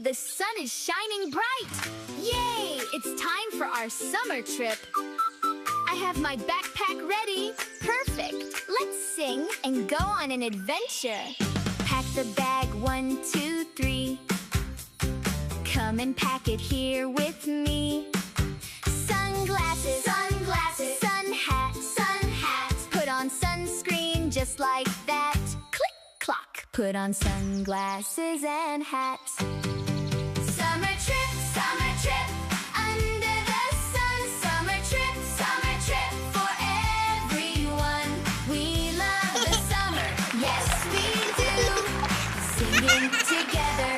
The sun is shining bright! Yay! It's time for our summer trip. I have my backpack ready. Perfect! Let's sing and go on an adventure. Pack the bag 1, 2, 3. Come and pack it here with me. Sunglasses, sunglasses, sun hat, sun hat. Put on sunscreen just like that. Click, clock. Put on sunglasses and hat. Summer trip, under the sun. Summer trip for everyone. We love the summer, yes we do. Singing together.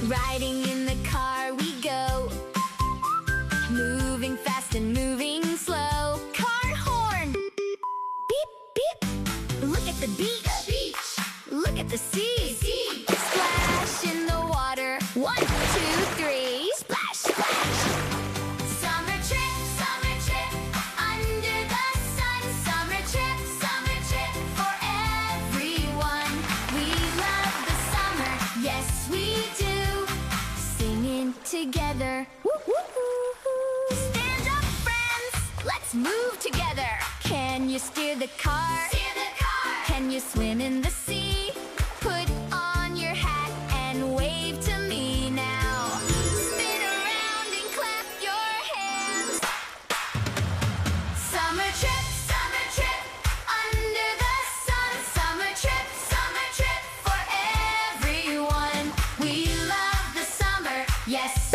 Riding in the car we go, moving fast and moving slow. Car horn! Beep, beep! Look at the beach! Look at the sea! Splash in the water! 1, 2, 3! Splash, splash! Summer trip, under the sun. Summer trip for everyone. We love the summer, yes we do. Singing together. Stand up, friends! Let's move together. Can you steer the car? Can you swim in the sea? Put on your hat and wave to me now. Spin around and clap your hands. Summer trip, under the sun. Summer trip for everyone. We love the summer, yes